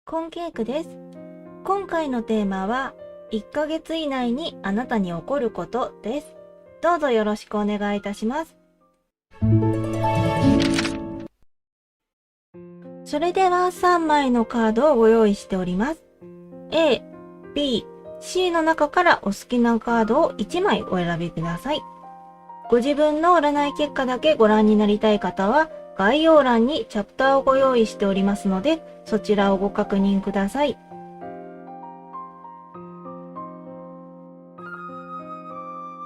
コンケイクです。今回のテーマは1ヶ月以内にあなたに起こることです。どうぞよろしくお願いいたします。それでは3枚のカードをご用意しております。A、B、C の中からお好きなカードを1枚お選びください。ご自分の占い結果だけご覧になりたい方は概要欄にチャプターをご用意しておりますので、そちらをご確認ください。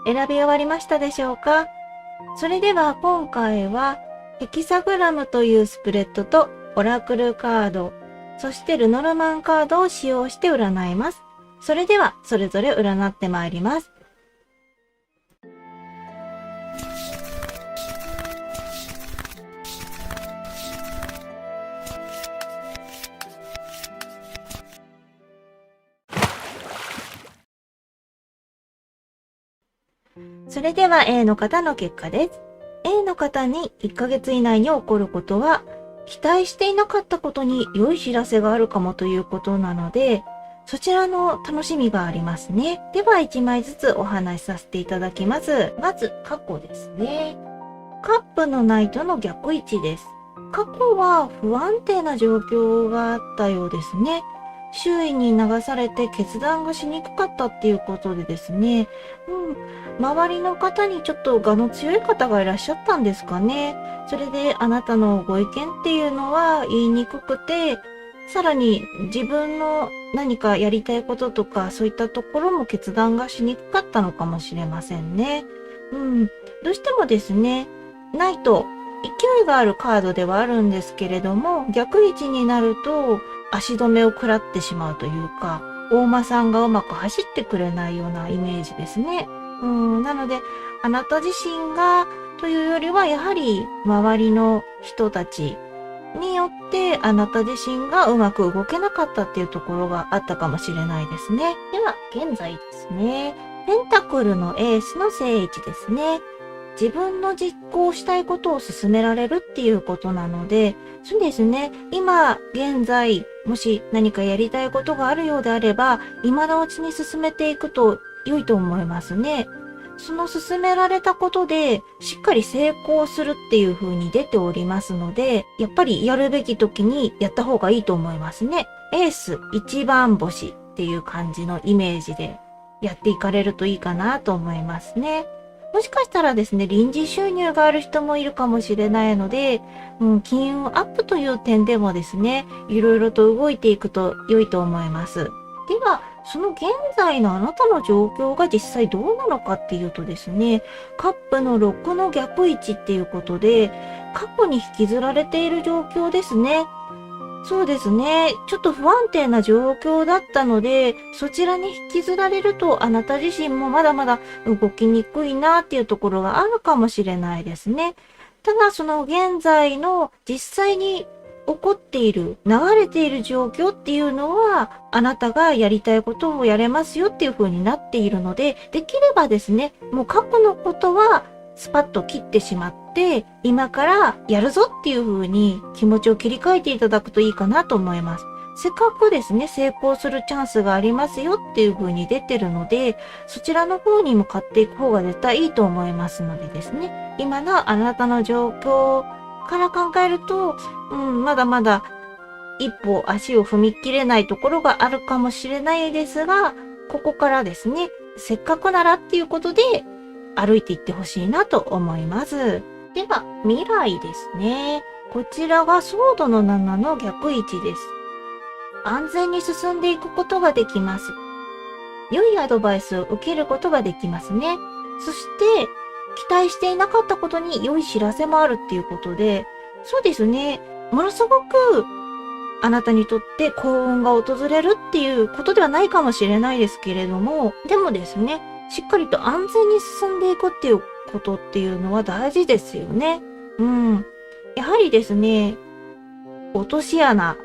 選び終わりましたでしょうか？それでは今回はヘキサグラムというスプレッドとオラクルカード、そしてルノルマンカードを使用して占います。それではそれぞれ占ってまいります。それでは A の方の結果です。A の方に1ヶ月以内に起こることは、期待していなかったことに良い知らせがあるかもということなので、そちらの楽しみがありますね。では1枚ずつお話しさせていただきます。まず過去ですね。カップのナイトの逆位置です。過去は不安定な状況があったようですね。周囲に流されて決断がしにくかったっていうことでですね、周りの方にちょっと我の強い方がいらっしゃったんですかね。それであなたのご意見っていうのは言いにくくて、さらに自分の何かやりたいこととかそういったところも決断がしにくかったのかもしれませんね。どうしてもですね、ナイト、勢いがあるカードではあるんですけれども、逆位置になると足止めを食らってしまうというか、大間さんがうまく走ってくれないようなイメージですね。なので、あなた自身がというよりは、やはり周りの人たちによってあなた自身がうまく動けなかったっていうところがあったかもしれないですね。では、現在ですね。ペンタクルのエースの正位置ですね。自分の実行したいことを進められるっていうことなので、そうですね。今、現在、もし何かやりたいことがあるようであれば、今のうちに進めていくと良いと思いますね。その進められたことで、しっかり成功するっていう風に出ておりますので、やっぱりやるべき時にやった方がいいと思いますね。エース一番星っていう感じのイメージでやっていかれるといいかなと思いますね。もしかしたらですね、臨時収入がある人もいるかもしれないので、金運アップという点でもですね、いろいろと動いていくと良いと思います。では、その現在のあなたの状況が実際どうなのかっていうとですね、カップの6の逆位置っていうことで、過去に引きずられている状況ですね。そうですね。ちょっと不安定な状況だったので、そちらに引きずられると、あなた自身もまだまだ動きにくいなっていうところがあるかもしれないですね。ただ、その現在の実際に起こっている、流れている状況っていうのは、あなたがやりたいことをやれますよっていう風になっているので、できればですね、もう過去のことはスパッと切ってしまって、今からやるぞっていう風に気持ちを切り替えていただくといいかなと思います。せっかくですね、成功するチャンスがありますよっていう風に出てるので、そちらの方に向かっていく方が絶対いいと思いますのでですね、今のあなたの状況から考えると、まだまだ一歩足を踏み切れないところがあるかもしれないですが、ここからですね、せっかくならっていうことで歩いていってほしいなと思います。では、未来ですね。こちらがソードの7の逆位置です。安全に進んでいくことができます。良いアドバイスを受けることができますね。そして、期待していなかったことに良い知らせもあるっていうことで、そうですね。ものすごくあなたにとって幸運が訪れるっていうことではないかもしれないですけれども、でもですね、しっかりと安全に進んでいくっていうことっていうのは大事ですよね。やはりですね、落とし穴っ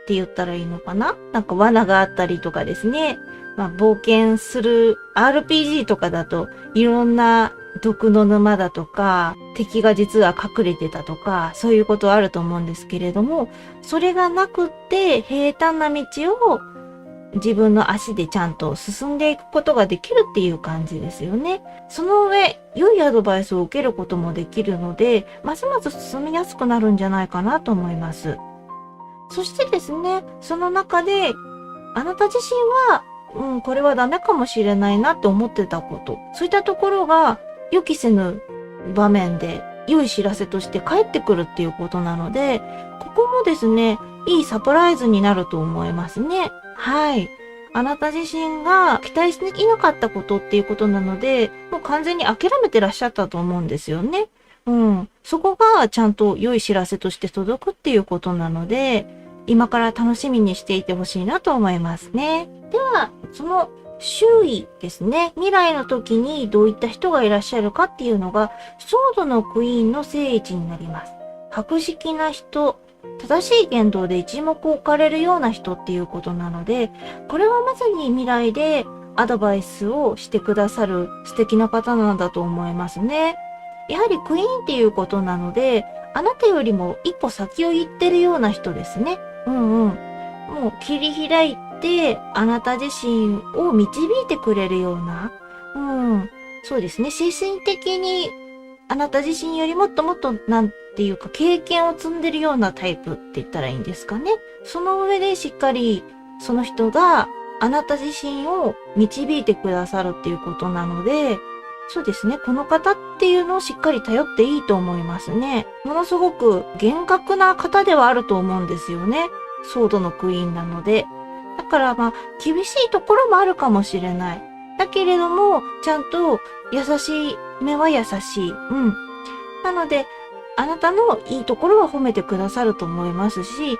て言ったらいいのかな？なんか罠があったりとかですね。冒険する RPG とかだといろんな毒の沼だとか、敵が実は隠れてたとか、そういうことあると思うんですけれども、それがなくって平坦な道を自分の足でちゃんと進んでいくことができるっていう感じですよね。その上、良いアドバイスを受けることもできるので、ますます進みやすくなるんじゃないかなと思います。そしてですね、その中で、あなた自身は、これはダメかもしれないなって思ってたこと、そういったところが予期せぬ場面で良い知らせとして返ってくるっていうことなので、ここもですね、いいサプライズになると思いますね。はい。あなた自身が期待していなかったことっていうことなので、もう完全に諦めてらっしゃったと思うんですよね。そこがちゃんと良い知らせとして届くっていうことなので、今から楽しみにしていてほしいなと思いますね。では、その周囲ですね。未来の時にどういった人がいらっしゃるかっていうのが、ソードのクイーンの聖地になります。博識な人、正しい言動で一目置かれるような人っていうことなので、これはまさに未来でアドバイスをしてくださる素敵な方なんだと思いますね。やはりクイーンっていうことなので、あなたよりも一歩先を行ってるような人ですね。もう切り開いて、あなた自身を導いてくれるような、そうですね。精神的にあなた自身よりもっともっとなんていうか経験を積んでるようなタイプって言ったらいいんですかね。その上でしっかりその人があなた自身を導いてくださるっていうことなので、そうですね。この方っていうのをしっかり頼っていいと思いますね。ものすごく厳格な方ではあると思うんですよね。ソードのクイーンなので。だから厳しいところもあるかもしれない。だけれども、ちゃんと優しい目は優しい。なので、あなたのいいところは褒めてくださると思いますし、で、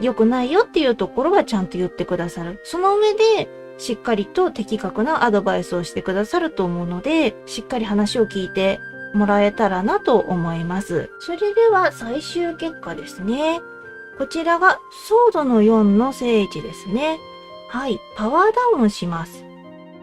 良くないよっていうところはちゃんと言ってくださる。その上で、しっかりと的確なアドバイスをしてくださると思うので、しっかり話を聞いてもらえたらなと思います。それでは最終結果ですね。こちらがソードの4の聖地ですね。はい、パワーダウンします。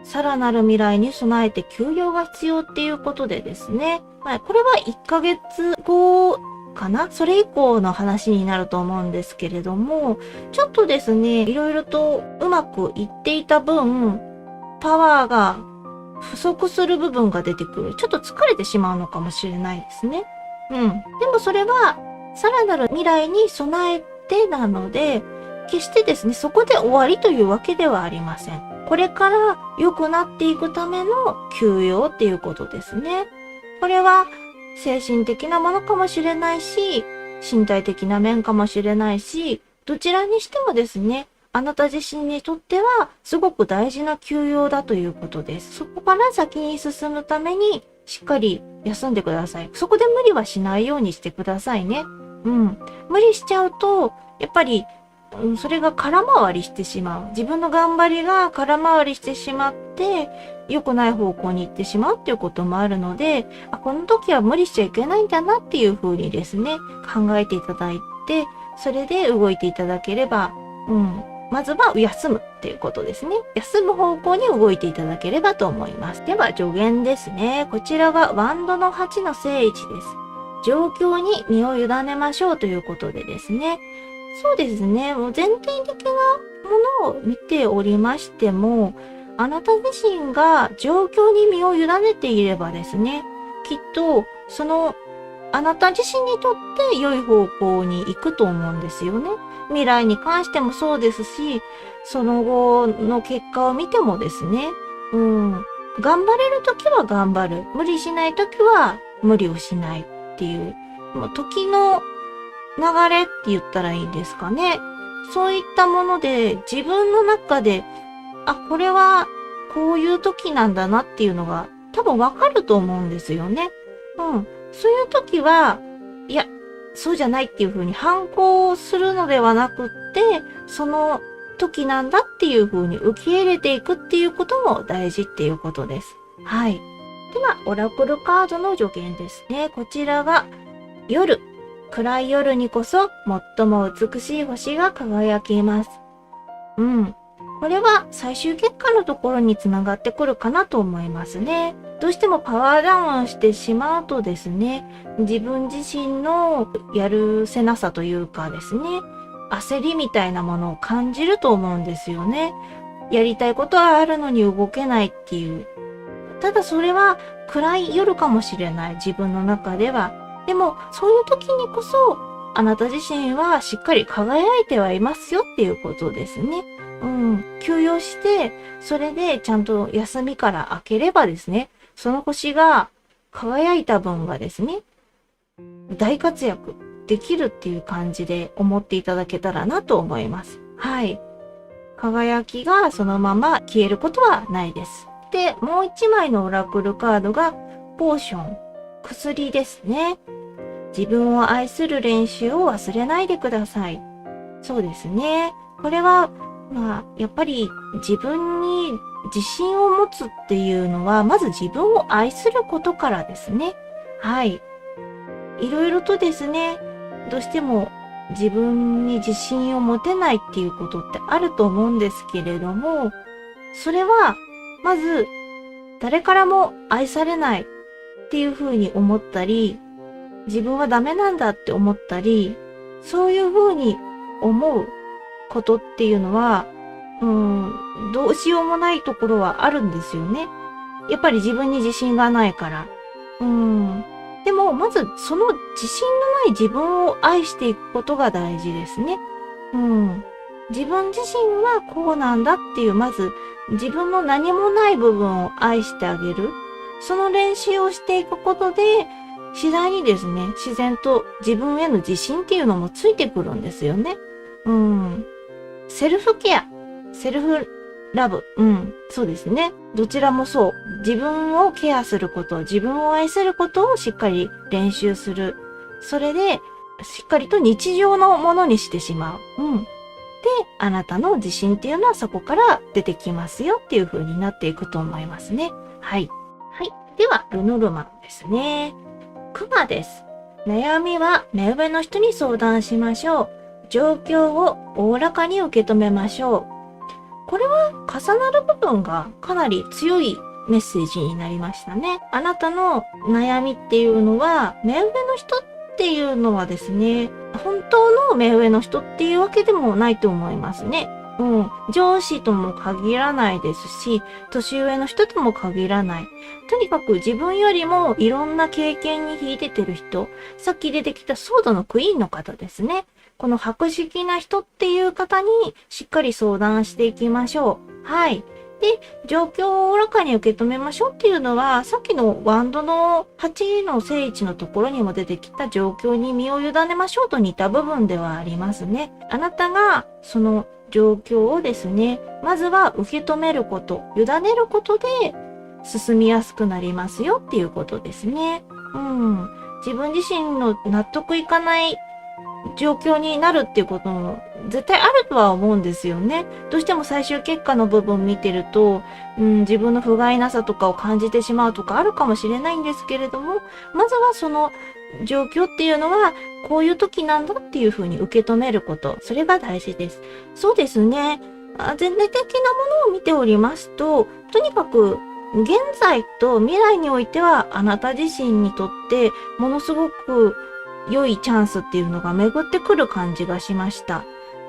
さらなる未来に備えて休養が必要っていうことでですね。これは1ヶ月後かな？それ以降の話になると思うんですけれども、ちょっとですね、いろいろとうまくいっていた分、パワーが不足する部分が出てくる。ちょっと疲れてしまうのかもしれないですね。でもそれは、さらなる未来に備えてなので、決してですね、そこで終わりというわけではありません。これから良くなっていくための休養っていうことですね。これは精神的なものかもしれないし、身体的な面かもしれないし、どちらにしてもですね、あなた自身にとってはすごく大事な休養だということです。そこから先に進むためにしっかり休んでください。そこで無理はしないようにしてくださいね。無理しちゃうと、やっぱりそれが空回りしてしまう。自分の頑張りが空回りしてしまって、良くない方向に行ってしまうっていうこともあるので、この時は無理しちゃいけないんだなっていう風にですね、考えていただいて、それで動いていただければ、まずは休むっていうことですね。休む方向に動いていただければと思います。では助言ですね。こちらがワンドの8の聖地です。状況に身を委ねましょうということでですね。そうですね。もう全体的なものを見ておりましても、あなた自身が状況に身を委ねていればですね、きっとあなた自身にとって良い方向に行くと思うんですよね。未来に関してもそうですし、その後の結果を見てもですね、頑張れるときは頑張る。無理しないときは無理をしないっていう、もう時の流れって言ったらいいんですかね。そういったもので自分の中で、これはこういう時なんだなっていうのが多分わかると思うんですよね。そういう時は、いや、そうじゃないっていう風に反抗するのではなくって、その時なんだっていう風に受け入れていくっていうことも大事っていうことです。はい。では、オラクルカードの助言ですね。こちらが夜。暗い夜にこそ最も美しい星が輝きます。これは最終結果のところにつながってくるかなと思いますね。どうしてもパワーダウンしてしまうとですね、自分自身のやるせなさというかですね、焦りみたいなものを感じると思うんですよね。やりたいことはあるのに動けないっていう。ただそれは暗い夜かもしれない、自分の中では。でもそういう時にこそあなた自身はしっかり輝いてはいますよっていうことですね。休養して、それでちゃんと休みから明ければですね、その星が輝いた分がですね、大活躍できるっていう感じで思っていただけたらなと思います。はい。輝きがそのまま消えることはないです。で、もう一枚のオラクルカードがポーション、薬ですね。自分を愛する練習を忘れないでください。そうですね。これは、やっぱり自分に自信を持つっていうのは、まず自分を愛することからですね。はい。いろいろとですね、どうしても自分に自信を持てないっていうことってあると思うんですけれども、それは、まず、誰からも愛されないっていうふうに思ったり、自分はダメなんだって思ったり、そういうふうに思うことっていうのは、どうしようもないところはあるんですよね。やっぱり自分に自信がないから。でも、まずその自信のない自分を愛していくことが大事ですね。自分自身はこうなんだっていう、まず自分の何もない部分を愛してあげる。その練習をしていくことで、次第にですね、自然と自分への自信っていうのもついてくるんですよね。セルフケア、セルフラブ、そうですね。どちらもそう。自分をケアすること、自分を愛することをしっかり練習する。それで、しっかりと日常のものにしてしまう。で、あなたの自信っていうのはそこから出てきますよっていう風になっていくと思いますね。はい。はい。では、ルノルマンですね。クマです。悩みは目上の人に相談しましょう。状況をおおらかに受け止めましょう。これは重なる部分がかなり強いメッセージになりましたね。あなたの悩みっていうのは、目上の人っていうのはですね、本当の目上の人っていうわけでもないと思いますね。上司とも限らないですし、年上の人とも限らない。とにかく自分よりもいろんな経験に秀でてる人、さっき出てきたソードのクイーンの方ですね。この博識な人っていう方にしっかり相談していきましょう。はい。で、状況をおおらかに受け止めましょうっていうのは、さっきのワンドの8の聖地のところにも出てきた状況に身を委ねましょうと似た部分ではありますね。あなたがその状況をですね、まずは受け止めること、委ねることで進みやすくなりますよっていうことですね。自分自身の納得いかない状況になるっていうことも絶対あるとは思うんですよね。どうしても最終結果の部分見てると、自分の不甲斐なさとかを感じてしまうとかあるかもしれないんですけれども、まずはその状況っていうのはこういう時なんだっていうふうに受け止めること、それが大事です。そうですね。全体的なものを見ておりますと、とにかく現在と未来においてはあなた自身にとってものすごく良いチャンスっていうのが巡ってくる感じがしました。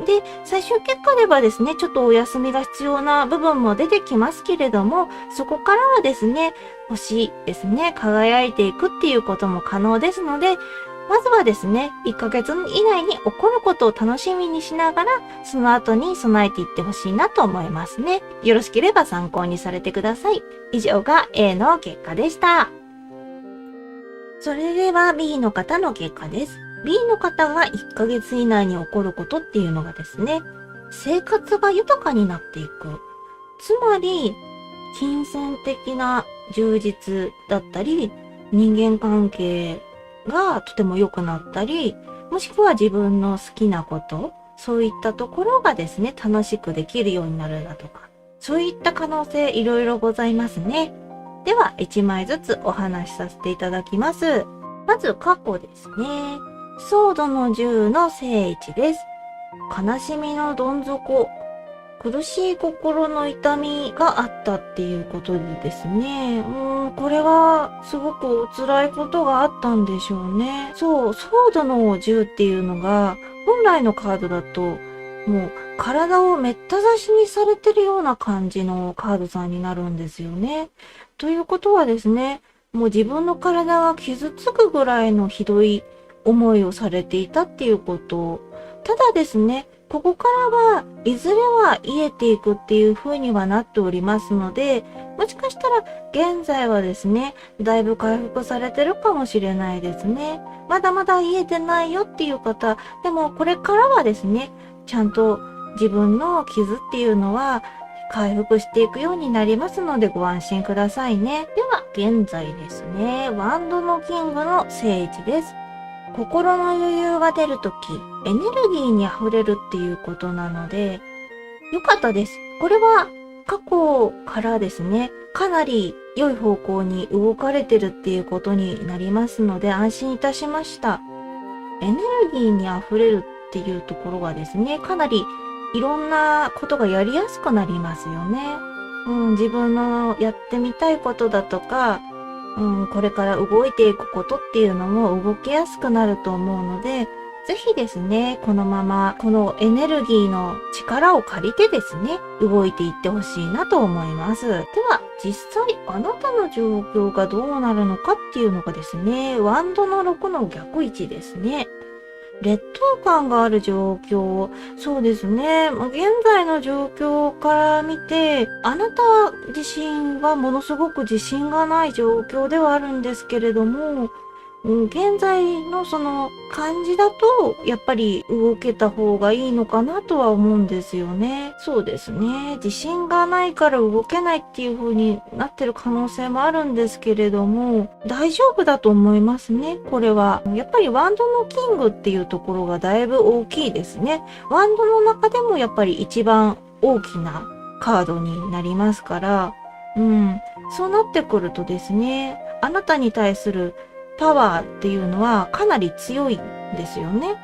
で、最終結果ではですね、ちょっとお休みが必要な部分も出てきますけれども、そこからはですね、星ですね、輝いていくっていうことも可能ですので、まずはですね、1ヶ月以内に起こることを楽しみにしながら、その後に備えていってほしいなと思いますね。よろしければ参考にされてください。以上が A の結果でした。それでは B の方の結果です。B の方が1ヶ月以内に起こることっていうのがですね、生活が豊かになっていく。つまり、金銭的な充実だったり、人間関係がとても良くなったり、もしくは自分の好きなこと、そういったところがですね、楽しくできるようになるだとか、そういった可能性いろいろございますね。では、1枚ずつお話しさせていただきます。まず、過去ですね。ソードの10の聖地です。悲しみのどん底。苦しい心の痛みがあったっていうことでですね。これはすごくお辛いことがあったんでしょうね。そう、ソードの10っていうのが、本来のカードだと、もう体をめった刺しにされてるような感じのカードさんになるんですよね。ということはですね、もう自分の体が傷つくぐらいのひどい思いをされていたっていうこと。ただですね、ここからはいずれは癒えていくっていう風にはなっておりますので、もしかしたら現在はですね、だいぶ回復されてるかもしれないですね。まだまだ癒えてないよっていう方、でもこれからはですね、ちゃんと自分の傷っていうのは回復していくようになりますのでご安心くださいね。では現在ですね、ワンドのキングの聖地です。心の余裕が出るとき、エネルギーに溢れるっていうことなので、よかったです。これは過去からですね、かなり良い方向に動かれてるっていうことになりますので安心いたしました。エネルギーに溢れるっていうところがですね、かなりいろんなことがやりやすくなりますよね。自分のやってみたいことだとか、これから動いていくことっていうのも動きやすくなると思うので、ぜひですね、このまま、このエネルギーの力を借りてですね、動いていってほしいなと思います。では、実際あなたの状況がどうなるのかっていうのがですね、ワンドの6の逆位置ですね。劣等感がある状況。そうですね。現在の状況から見て、あなた自身はものすごく自信がない状況ではあるんですけれども、現在のその感じだと、やっぱり動けた方がいいのかなとは思うんですよね。そうですね。自信がないから動けないっていう風になってる可能性もあるんですけれども、大丈夫だと思いますね、これは。やっぱりワンドのキングっていうところがだいぶ大きいですね。ワンドの中でもやっぱり一番大きなカードになりますから、そうなってくるとですね、あなたに対するパワーっていうのはかなり強いんですよね。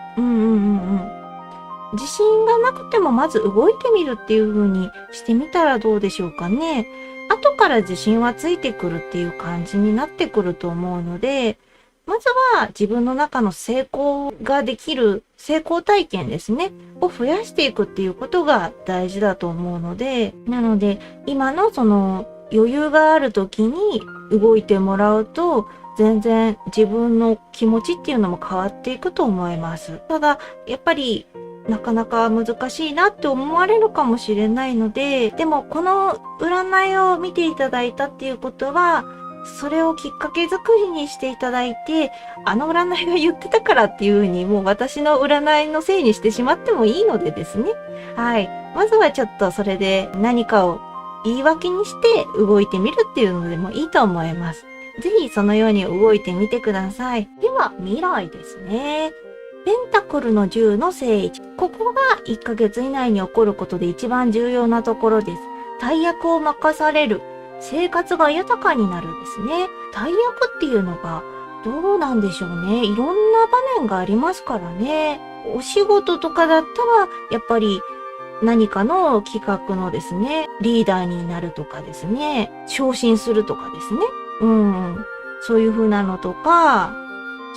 自信がなくてもまず動いてみるっていう風にしてみたらどうでしょうかね。後から自信はついてくるっていう感じになってくると思うので、まずは自分の中の成功ができる成功体験ですね、を増やしていくっていうことが大事だと思うので、なので今のその余裕がある時に動いてもらうと、全然自分の気持ちっていうのも変わっていくと思います。ただ、やっぱりなかなか難しいなって思われるかもしれないので、でもこの占いを見ていただいたっていうことは、それをきっかけ作りにしていただいて、あの占いが言ってたからっていう風にもう私の占いのせいにしてしまってもいいのでですね。はい。まずはちょっとそれで何かを言い訳にして動いてみるっていうのでもいいと思います。ぜひそのように動いてみてください。では、未来ですね。ペンタクルの10の正位置。ここが1ヶ月以内に起こることで一番重要なところです。大役を任される。生活が豊かになるですね。大役っていうのがどうなんでしょうね。いろんな場面がありますからね。お仕事とかだったら、やっぱり何かの企画のですね、リーダーになるとかですね、昇進するとかですね。そういう風なのとか、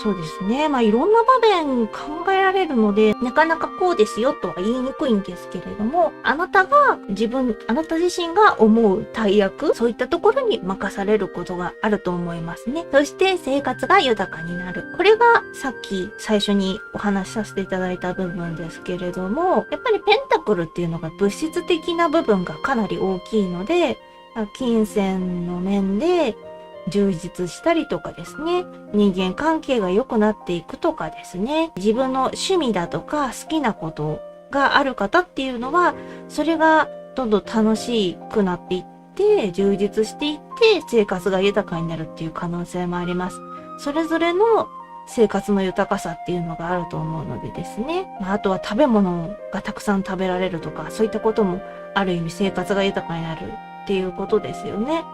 そうですね。いろんな場面考えられるので、なかなかこうですよとは言いにくいんですけれども、あなた自身が思う大役、そういったところに任されることがあると思いますね。そして生活が豊かになる。これがさっき最初にお話しさせていただいた部分ですけれども、やっぱりペンタクルっていうのが物質的な部分がかなり大きいので、金銭の面で、充実したりとかですね、人間関係が良くなっていくとかですね、自分の趣味だとか好きなことがある方っていうのは、それがどんどん楽しくなっていって、充実していって生活が豊かになるっていう可能性もあります。それぞれの生活の豊かさっていうのがあると思うのでですね、あとは食べ物がたくさん食べられるとか、そういったこともある意味生活が豊かになるっていうことですよね。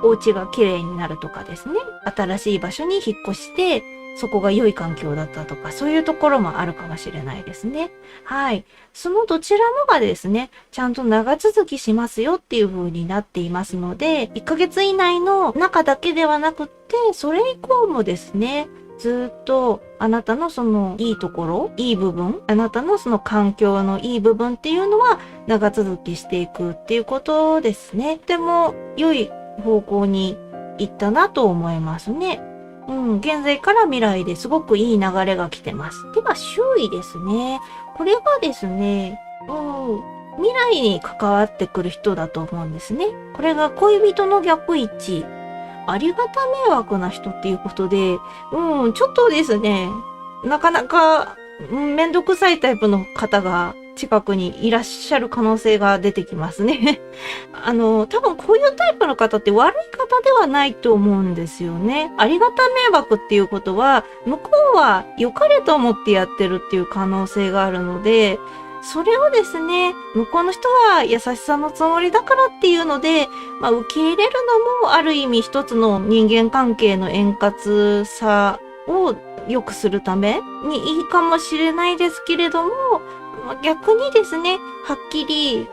お家が綺麗になるとかですね。新しい場所に引っ越して、そこが良い環境だったとか、そういうところもあるかもしれないですね。はい。そのどちらもがですね、ちゃんと長続きしますよっていう風になっていますので、1ヶ月以内の中だけではなくって、それ以降もですね、ずっとあなたのそのいいところ、いい部分、あなたのその環境のいい部分っていうのは長続きしていくっていうことですね。とても良い方向に行ったなと思いますね。現在から未来ですごくいい流れが来てます。では、周囲ですね。これがですね、未来に関わってくる人だと思うんですね。これが恋人の逆位置。ありがた迷惑な人っていうことで、ちょっとですね、なかなか、めんどくさいタイプの方が近くにいらっしゃる可能性が出てきますね。多分こういうタイプの方って悪い方ではないと思うんですよね。ありがた迷惑っていうことは、向こうは良かれと思ってやってるっていう可能性があるので、それをですね、向こうの人は優しさのつもりだからっていうので、受け入れるのもある意味一つの人間関係の円滑さを良くするためにいいかもしれないですけれども、逆にですね、はっきり、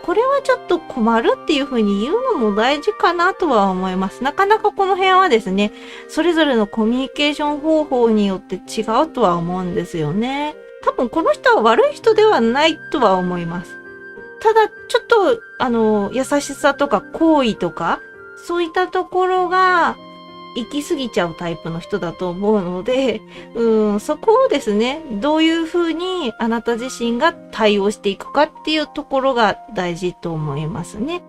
これはちょっと困るっていうふうに言うのも大事かなとは思います。なかなかこの辺はですね、それぞれのコミュニケーション方法によって違うとは思うんですよね。多分この人は悪い人ではないとは思います。ただ、ちょっと、優しさとか好意とか、そういったところが、行き過ぎちゃうタイプの人だと思うので、そこをですね、どういうふうにあなた自身が対応していくかっていうところが大事と思いますね。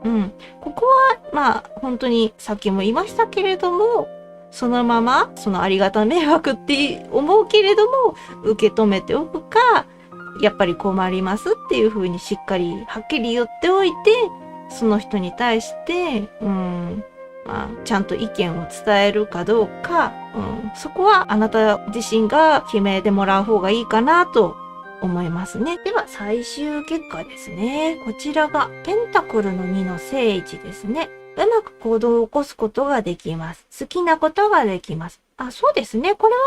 ここは、本当にさっきも言いましたけれども、そのまま、そのありがた迷惑って思うけれども、受け止めておくか、やっぱり困りますっていうふうにしっかりはっきり言っておいて、その人に対して、ちゃんと意見を伝えるかどうか、そこはあなた自身が決めてもらう方がいいかなと思いますね。では最終結果ですね。こちらがペンタクルの2の正位置ですね。うまく行動を起こすことができます。好きなことができます。そうですね。これは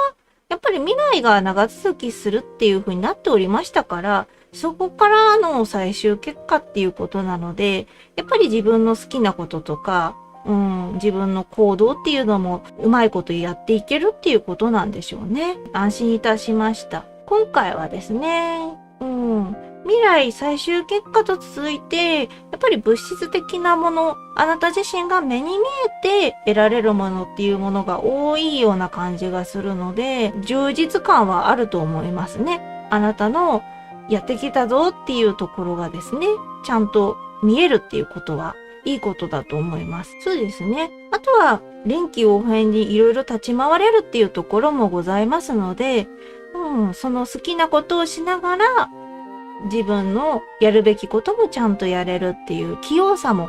やっぱり未来が長続きするっていう風になっておりましたから、そこからの最終結果っていうことなので、やっぱり自分の好きなこととか、自分の行動っていうのもうまいことやっていけるっていうことなんでしょうね。安心いたしました。今回はですね、未来最終結果と続いて、やっぱり物質的なもの、あなた自身が目に見えて得られるものっていうものが多いような感じがするので、充実感はあると思いますね。あなたのやってきたぞっていうところがですね、ちゃんと見えるっていうことはいいことだと思います。そうですね。あとは、臨機応変にいろいろ立ち回れるっていうところもございますので、その好きなことをしながら、自分のやるべきこともちゃんとやれるっていう器用さも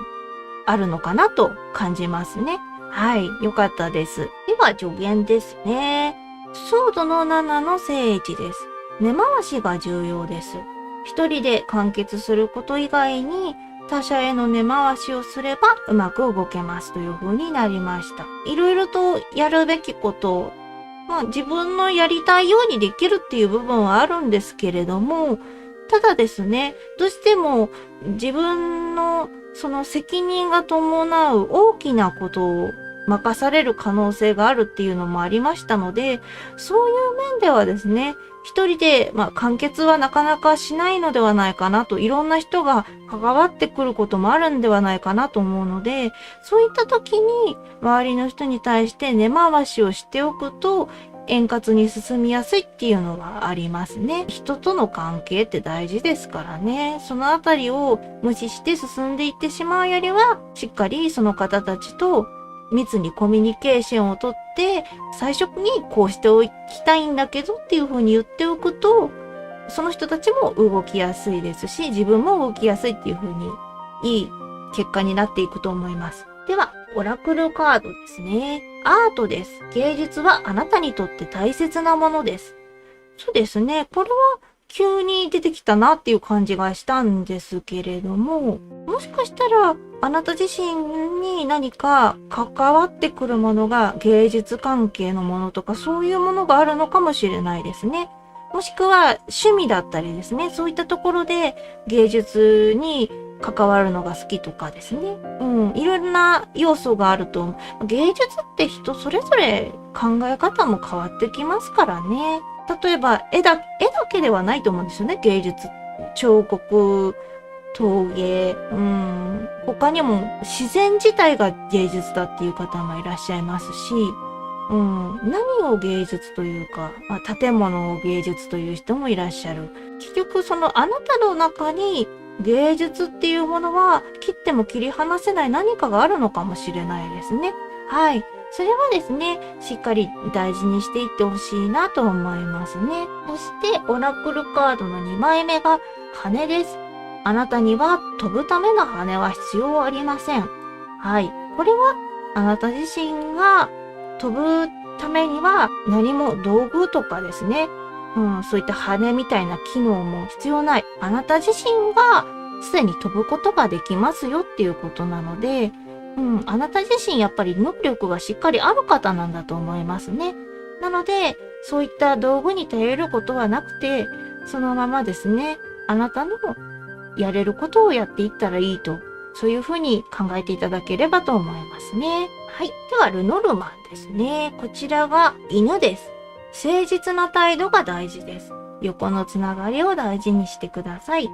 あるのかなと感じますね。はい、よかったです。では助言ですね。ソードの7の正位置です。根回しが重要です。一人で完結すること以外に他者への根回しをすればうまく動けますという風になりました。いろいろとやるべきことを、自分のやりたいようにできるっていう部分はあるんですけれども、ただですね、どうしても自分のその責任が伴う大きなことを任される可能性があるっていうのもありましたので、そういう面ではですね、一人で、完結はなかなかしないのではないかなと、いろんな人が関わってくることもあるんではないかなと思うので、そういった時に周りの人に対して根回しをしておくと、円滑に進みやすいっていうのはありますね。人との関係って大事ですからね。そのあたりを無視して進んでいってしまうよりは、しっかりその方たちと密にコミュニケーションをとって、最初にこうしておきたいんだけどっていう風に言っておくと、その人たちも動きやすいですし、自分も動きやすいっていう風にいい結果になっていくと思います。では、オラクルカードですね。アートです。芸術はあなたにとって大切なものです。そうですね。これは急に出てきたなっていう感じがしたんですけれども、もしかしたらあなた自身に何か関わってくるものが芸術関係のものとかそういうものがあるのかもしれないですね。もしくは趣味だったりですね。そういったところで芸術に関わるのが好きとかですね。いろんな要素があると、芸術って人それぞれ考え方も変わってきますからね。例えば絵だけではないと思うんですよね、芸術。彫刻、陶芸、他にも自然自体が芸術だっていう方もいらっしゃいますし、何を芸術というか、建物を芸術という人もいらっしゃる。結局そのあなたの中に芸術っていうものは切っても切り離せない何かがあるのかもしれないですね。はい。それはですね、しっかり大事にしていってほしいなと思いますね。そしてオラクルカードの2枚目が羽です。あなたには飛ぶための羽は必要ありません。はい。これはあなた自身が飛ぶためには何も道具とかですね、そういった羽みたいな機能も必要ない。あなた自身がすでに飛ぶことができますよっていうことなので、あなた自身やっぱり能力がしっかりある方なんだと思いますね。なので、そういった道具に頼ることはなくて、そのままですね、あなたのやれることをやっていったらいいと、そういうふうに考えていただければと思いますね。はい。では、ルノルマンですね。こちらが犬です。誠実な態度が大事です。横のつながりを大事にしてください。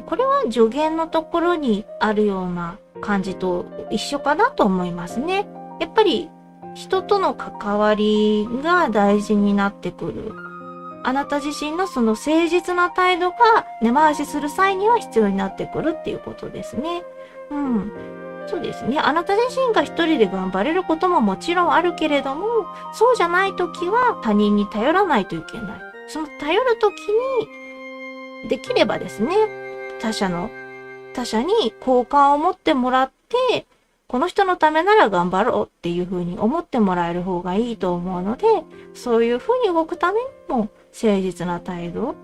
これは助言のところにあるような感じと一緒かなと思いますね。やっぱり人との関わりが大事になってくる。あなた自身のその誠実な態度が根回しする際には必要になってくるっていうことですね。そうですね。あなた自身が一人で頑張れることももちろんあるけれども、そうじゃないときは他人に頼らないといけない。その頼るときに、できればですね、他者に好感を持ってもらって、この人のためなら頑張ろうっていうふうに思ってもらえる方がいいと思うので、そういうふうに動くためにも誠実な態度、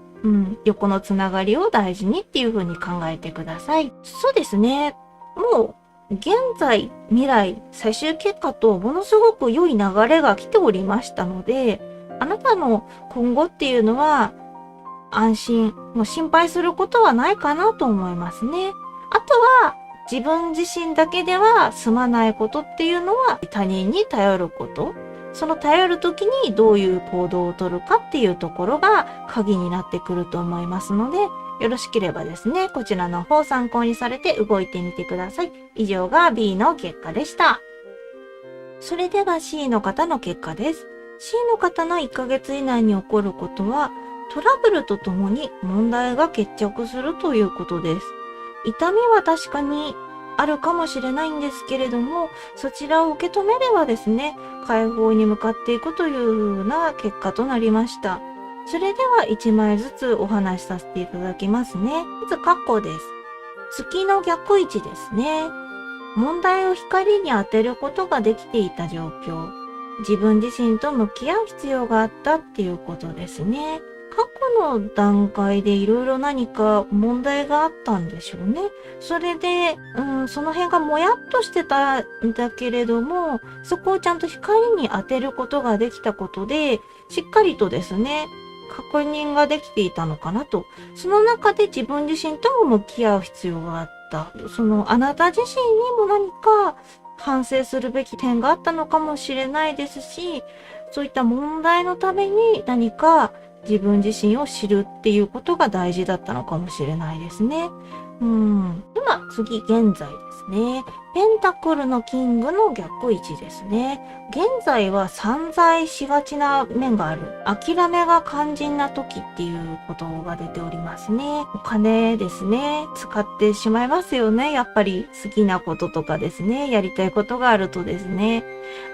横のつながりを大事にっていうふうに考えてください。そうですね。もう、現在、未来、最終結果とものすごく良い流れが来ておりましたので、あなたの今後っていうのは、安心、もう心配することはないかなと思いますね。あとは、自分自身だけでは済まないことっていうのは、他人に頼ること。その頼るときにどういう行動をとるかっていうところが鍵になってくると思いますので、よろしければですね、こちらの方を参考にされて動いてみてください。以上が B の結果でした。それでは C の方の結果です。C の方の1ヶ月以内に起こることは、トラブルとともに問題が決着するということです。痛みは確かにあるかもしれないんですけれども、そちらを受け止めればですね、解放に向かっていくというような結果となりました。それでは1枚ずつお話しさせていただきますね。まず、括弧です。月の逆位置ですね。問題を光に当てることができていた状況。自分自身と向き合う必要があったっていうことですね。過去の段階でいろいろ何か問題があったんでしょうね。それで、その辺がもやっとしてたんだけれども、そこをちゃんと光に当てることができたことで、しっかりとですね、確認ができていたのかなと。その中で自分自身とも向き合う必要があった。そのあなた自身にも何か反省するべき点があったのかもしれないですし、そういった問題のために何か自分自身を知るっていうことが大事だったのかもしれないですね。では次、現在ですね。ペンタクルのキングの逆位置ですね。現在は散財しがちな面がある。諦めが肝心な時っていうことが出ておりますね。お金ですね。使ってしまいますよね。やっぱり好きなこととかですね。やりたいことがあるとですね。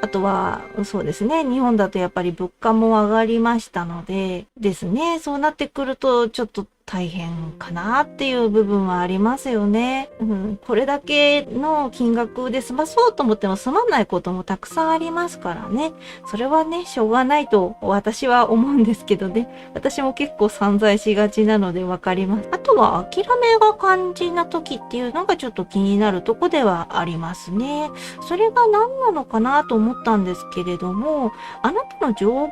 あとは、そうですね。日本だとやっぱり物価も上がりましたのでですね。そうなってくるとちょっと大変かなっていう部分はありますよね。これだけの金金額で済まそうと思っても済まないこともたくさんありますからね。それはね、しょうがないと私は思うんですけどね。私も結構散財しがちなのでわかります。あとは諦めが肝心な時っていうのがちょっと気になるとこではありますね。それが何なのかなと思ったんですけれども、あなたの状況に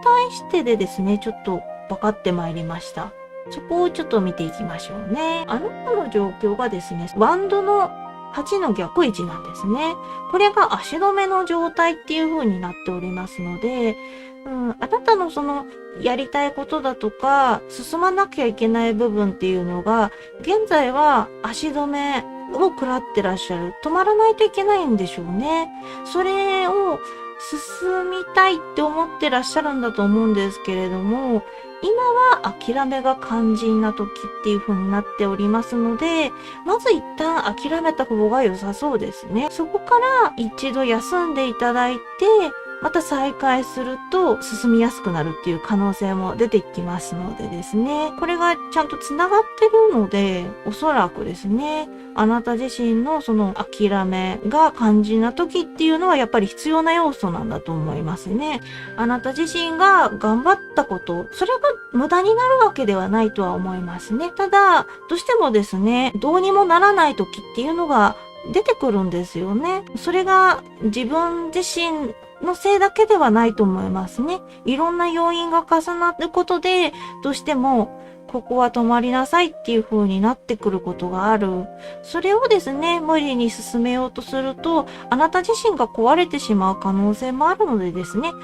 対してでですね、ちょっと分かってまいりました。そこをちょっと見ていきましょうね。あなたの状況がですね、ワンドの8の逆位置なんですね。これが足止めの状態っていう風になっておりますので、あなたのそのやりたいことだとか、進まなきゃいけない部分っていうのが、現在は足止めを食らってらっしゃる。止まらないといけないんでしょうね。それを進みたいって思ってらっしゃるんだと思うんですけれども、今は諦めが肝心な時っていう風になっておりますので、まず一旦諦めた方が良さそうですね。そこから一度休んでいただいて、また再開すると進みやすくなるっていう可能性も出てきますのでですね。これがちゃんと繋がってるので、おそらくですね、あなた自身のその諦めが肝心な時っていうのはやっぱり必要な要素なんだと思いますね。あなた自身が頑張ったこと、それが無駄になるわけではないとは思いますね。ただ、どうしてもですね、どうにもならない時っていうのが出てくるんですよね。それが自分自身のせいだけではないと思いますね。いろんな要因が重なることで、どうしてもここは止まりなさいっていう風になってくることがある。それをですね、無理に進めようとすると、あなた自身が壊れてしまう可能性もあるのでですね、こ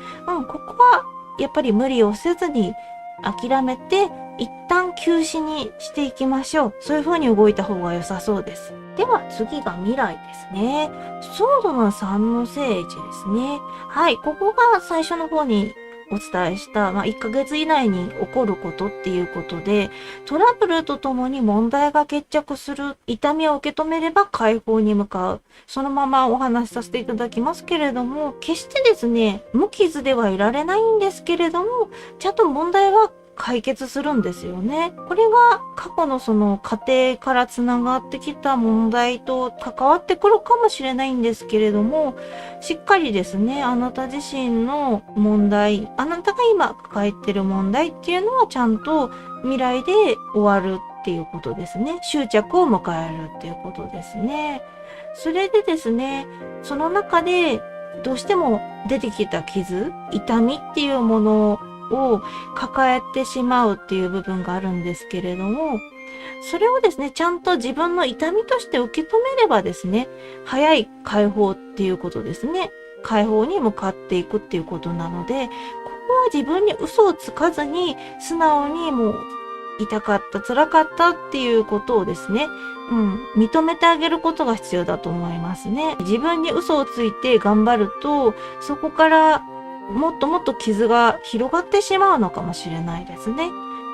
こはやっぱり無理をせずに諦めて、一旦休止にしていきましょう。そういう風に動いた方が良さそうです。では次が未来ですね。ソードの3の聖地ですね。はい、ここが最初の方にお伝えした、1ヶ月以内に起こることっていうことで、トラブルとともに問題が決着する、痛みを受け止めれば解放に向かう。そのままお話しさせていただきますけれども、決してですね、無傷ではいられないんですけれども、ちゃんと問題は解決するんですよね。これが過去のその家庭からつながってきた問題と関わってくるかもしれないんですけれども、しっかりですね、あなた自身の問題、あなたが今抱えてる問題っていうのはちゃんと未来で終わるっていうことですね。終着を迎えるっていうことですね。それでですね、その中でどうしても出てきた傷、痛みっていうものを抱えてしまうっていう部分があるんですけれども、それをですね、ちゃんと自分の痛みとして受け止めればですね、早い解放っていうことですね。解放に向かっていくっていうことなので、ここは自分に嘘をつかずに、素直にもう痛かった、辛かったっていうことをですね、認めてあげることが必要だと思いますね。自分に嘘をついて頑張ると、そこからもっともっと傷が広がってしまうのかもしれないですね。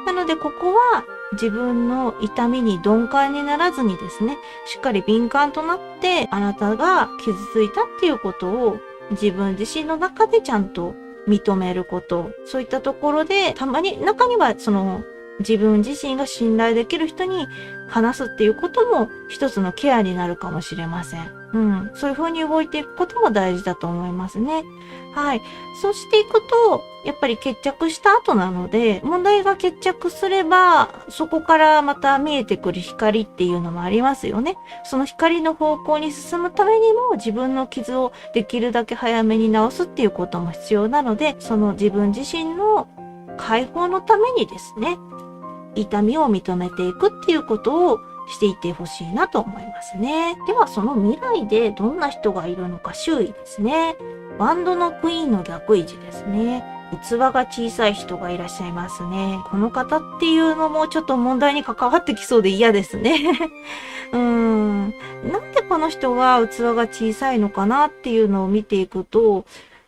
なのでここは自分の痛みに鈍感にならずにですね、しっかり敏感となってあなたが傷ついたっていうことを自分自身の中でちゃんと認めること。そういったところでたまに中にはその自分自身が信頼できる人に話すっていうことも一つのケアになるかもしれません。そういう風に動いていくことも大事だと思いますね。はい。そうしていくと、やっぱり決着した後なので、問題が決着すれば、そこからまた見えてくる光っていうのもありますよね。その光の方向に進むためにも、自分の傷をできるだけ早めに治すっていうことも必要なので、その自分自身の解放のためにですね、痛みを認めていくっていうことをしていってほしいなと思いますね。ではその未来でどんな人がいるのか周囲ですね。ワンドのクイーンの逆位置ですね。器が小さい人がいらっしゃいますね。この方っていうのもちょっと問題に関わってきそうで嫌ですね。なんでこの人が器が小さいのかなっていうのを見ていくと、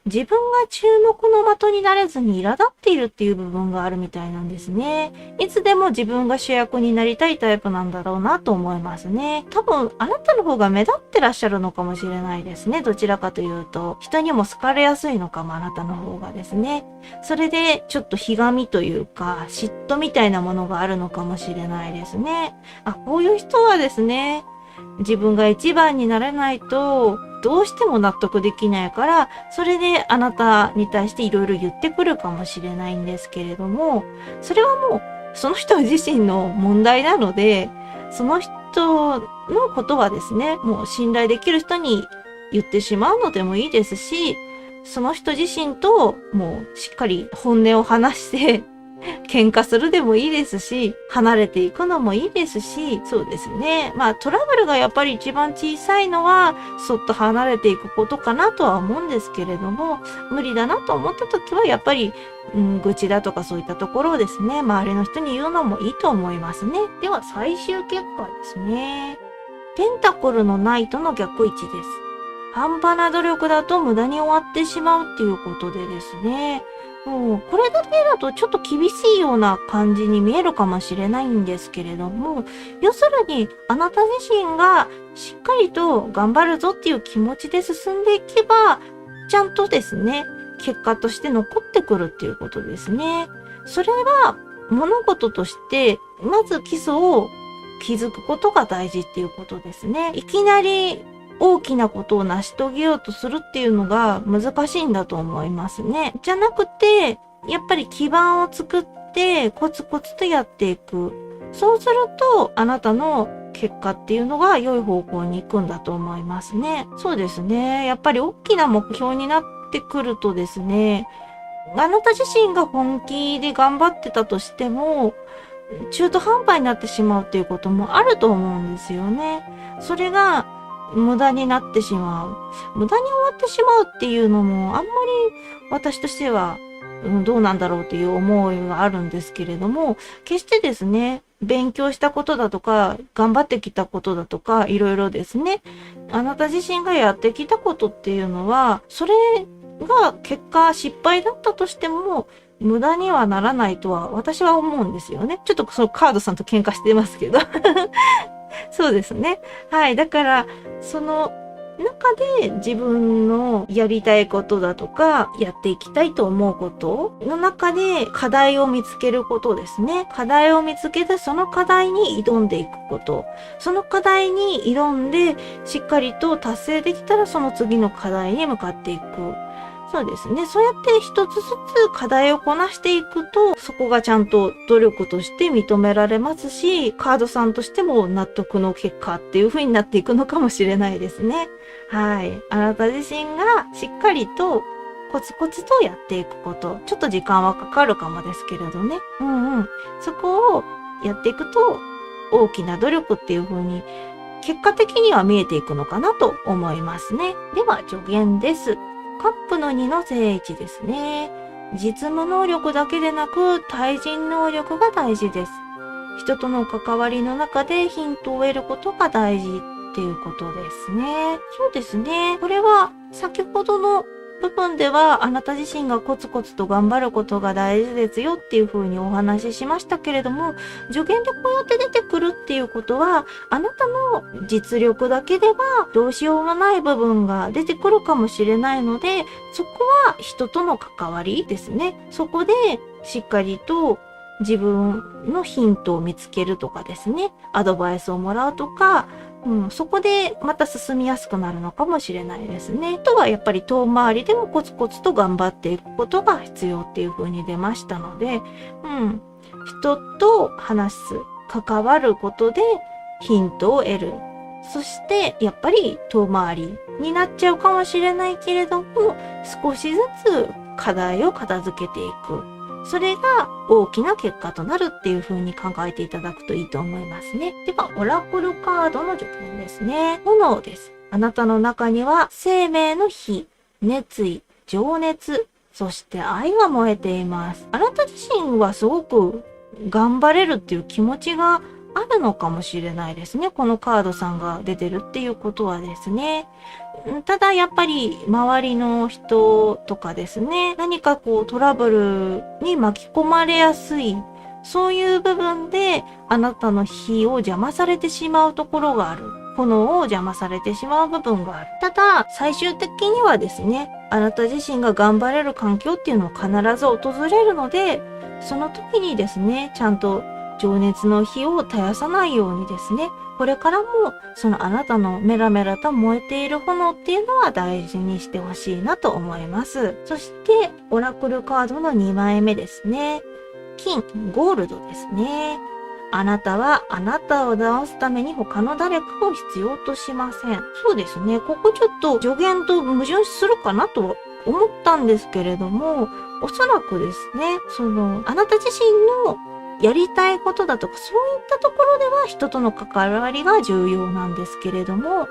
自分が注目の的になれずに苛立っているっていう部分があるみたいなんですね。いつでも自分が主役になりたいタイプなんだろうなと思いますね。多分あなたの方が目立ってらっしゃるのかもしれないですね。どちらかというと。人にも好かれやすいのかも、あなたの方がですね。それでちょっとひがみというか嫉妬みたいなものがあるのかもしれないですね。こういう人はですね、自分が一番になれないとどうしても納得できないから、それであなたに対していろいろ言ってくるかもしれないんですけれども、それはもうその人自身の問題なので、その人のことはですね、もう信頼できる人に言ってしまうのでもいいですし、その人自身ともうしっかり本音を話して喧嘩するでもいいですし、離れていくのもいいですし、そうですね。まあトラブルがやっぱり一番小さいのは、そっと離れていくことかなとは思うんですけれども、無理だなと思った時はやっぱり、愚痴だとかそういったところをですね、周りの人に言うのもいいと思いますね。では最終結果ですね。ペンタクルのナイトの逆位置です。半端な努力だと無駄に終わってしまうっていうことでですね。もうこれだけだとちょっと厳しいような感じに見えるかもしれないんですけれども、要するにあなた自身がしっかりと頑張るぞっていう気持ちで進んでいけば、ちゃんとですね、結果として残ってくるっていうことですね。それは物事として、まず基礎を築くことが大事っていうことですね。いきなり大きなことを成し遂げようとするっていうのが難しいんだと思いますね。じゃなくて、やっぱり基盤を作ってコツコツとやっていく。そうすると、あなたの結果っていうのが良い方向に行くんだと思いますね。そうですね。やっぱり大きな目標になってくるとですね、あなた自身が本気で頑張ってたとしても、中途半端になってしまうっていうこともあると思うんですよね。それが無駄になってしまう。無駄に終わってしまうっていうのもあんまり私としては、どうなんだろうという思いがあるんですけれども、決してですね、勉強したことだとか、頑張ってきたことだとか、いろいろですね、あなた自身がやってきたことっていうのは、それが結果失敗だったとしても、無駄にはならないとは私は思うんですよね。ちょっとそのカードさんと喧嘩してますけど。そうですね。はい。だから、その中で自分のやりたいことだとか、やっていきたいと思うことの中で課題を見つけることですね。課題を見つけて、その課題に挑んでいくこと。その課題に挑んで、しっかりと達成できたら、その次の課題に向かっていく。そうですね。そうやって一つずつ課題をこなしていくと、そこがちゃんと努力として認められますし、カードさんとしても納得の結果っていう風になっていくのかもしれないですね。はい。あなた自身がしっかりとコツコツとやっていくこと。ちょっと時間はかかるかもですけれどね。そこをやっていくと、大きな努力っていう風に、結果的には見えていくのかなと思いますね。では、助言です。カップの2の正位置ですね。実務能力だけでなく対人能力が大事です。人との関わりの中でヒントを得ることが大事っていうことですね。そうですね。これは先ほどの部分ではあなた自身がコツコツと頑張ることが大事ですよっていう風にお話ししましたけれども、助言でこうやって出てくるっていうことは、あなたの実力だけではどうしようもない部分が出てくるかもしれないので、そこは人との関わりですね。そこでしっかりと自分のヒントを見つけるとかですね、アドバイスをもらうとか、そこでまた進みやすくなるのかもしれないですね。あとはやっぱり遠回りでもコツコツと頑張っていくことが必要っていう風に出ましたので、人と話す、関わることでヒントを得る。そしてやっぱり遠回りになっちゃうかもしれないけれども、少しずつ課題を片付けていく。それが大きな結果となるっていう風に考えていただくといいと思いますね。では、オラクルカードの助言ですね。炎です。あなたの中には生命の火、熱意、情熱、そして愛が燃えています。あなた自身はすごく頑張れるっていう気持ちがあるのかもしれないですね。このカードさんが出てるっていうことはですね。ただやっぱり周りの人とかですね、何かこうトラブルに巻き込まれやすい、そういう部分であなたの火を邪魔されてしまうところがある。炎を邪魔されてしまう部分がある。ただ最終的にはですね、あなた自身が頑張れる環境っていうのは必ず訪れるので、その時にですね、ちゃんと情熱の火を絶やさないようにですね、これからもそのあなたのメラメラと燃えている炎っていうのは大事にしてほしいなと思います。そしてオラクルカードの2枚目ですね。金、ゴールドですね。あなたはあなたを直すために他の誰かを必要としません。そうですね。ここちょっと助言と矛盾するかなと思ったんですけれども、おそらくですね、あなた自身のやりたいことだとか、そういったところでは人との関わりが重要なんですけれども、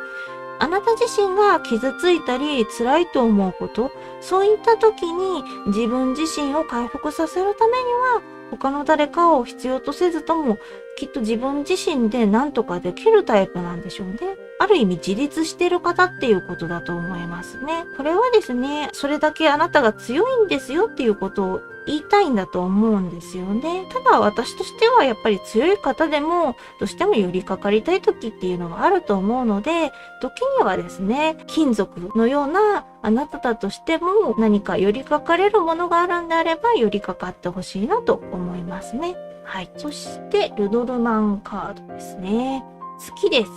あなた自身が傷ついたり辛いと思うこと、そういった時に自分自身を回復させるためには、他の誰かを必要とせずとも、きっと自分自身で何とかできるタイプなんでしょうね。ある意味自立している方っていうことだと思いますね。これはですね、それだけあなたが強いんですよっていうことを言いたいんだと思うんですよね。ただ私としてはやっぱり強い方でもどうしても寄りかかりたい時っていうのがあると思うので、時にはですね、金属のようなあなただとしても何か寄りかかれるものがあるんであれば寄りかかってほしいなと思いますね。はい。そしてルドルマンカードですね。好きです。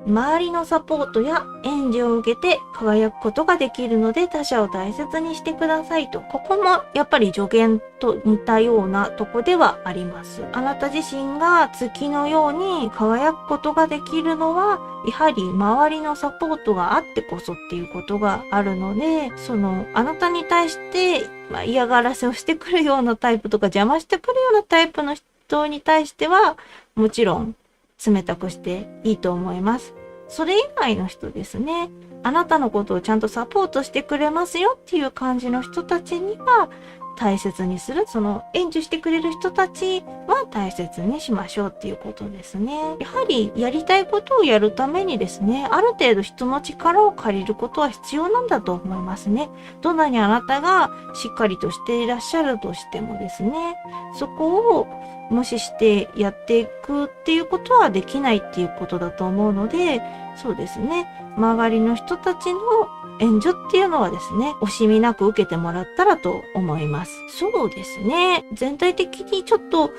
周りのサポートや援助を受けて輝くことができるので他者を大切にしてくださいと。ここもやっぱり助言と似たようなとこではあります。あなた自身が月のように輝くことができるのはやはり周りのサポートがあってこそっていうことがあるので、あなたに対して嫌がらせをしてくるようなタイプとか邪魔してくるようなタイプの人に対してはもちろん冷たくしていいと思います。それ以外の人ですね。あなたのことをちゃんとサポートしてくれますよっていう感じの人たちには大切にする。援助してくれる人たちは大切にしましょうっていうことですね。やはりやりたいことをやるためにですね、ある程度人の力を借りることは必要なんだと思いますね。どんなにあなたがしっかりとしていらっしゃるとしてもですね、そこを無視してやっていくっていうことはできないっていうことだと思うので、そうですね、周りの人たちの援助っていうのはですね、惜しみなく受けてもらったらと思います。そうですね、全体的にちょっと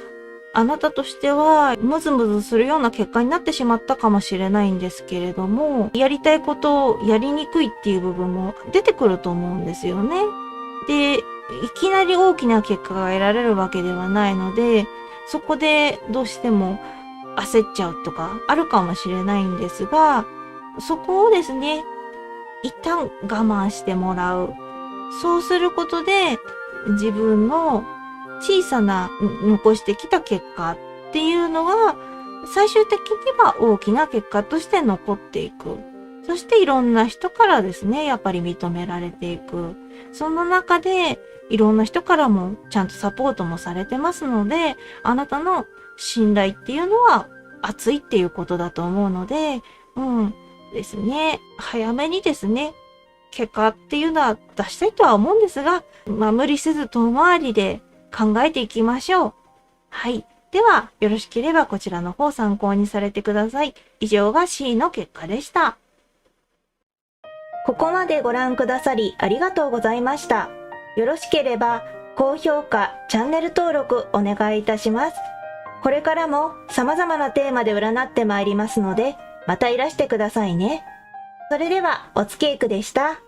あなたとしてはムズムズするような結果になってしまったかもしれないんですけれども、やりたいことをやりにくいっていう部分も出てくると思うんですよね。で、いきなり大きな結果が得られるわけではないので、そこでどうしても焦っちゃうとかあるかもしれないんですが、そこをですね、一旦我慢してもらう。そうすることで自分の小さな残してきた結果っていうのが最終的には大きな結果として残っていく。そしていろんな人からですね、やっぱり認められていく。その中でいろんな人からもちゃんとサポートもされてますので、あなたの信頼っていうのは厚いっていうことだと思うので、ですね、早めにですね、結果っていうのは出したいとは思うんですが、無理せず遠回りで考えていきましょう。はい。では、よろしければこちらの方参考にされてください。以上が C の結果でした。ここまでご覧くださりありがとうございました。よろしければ高評価、チャンネル登録お願いいたします。これからも様々なテーマで占ってまいりますので、またいらしてくださいね。それではおつけいくでした。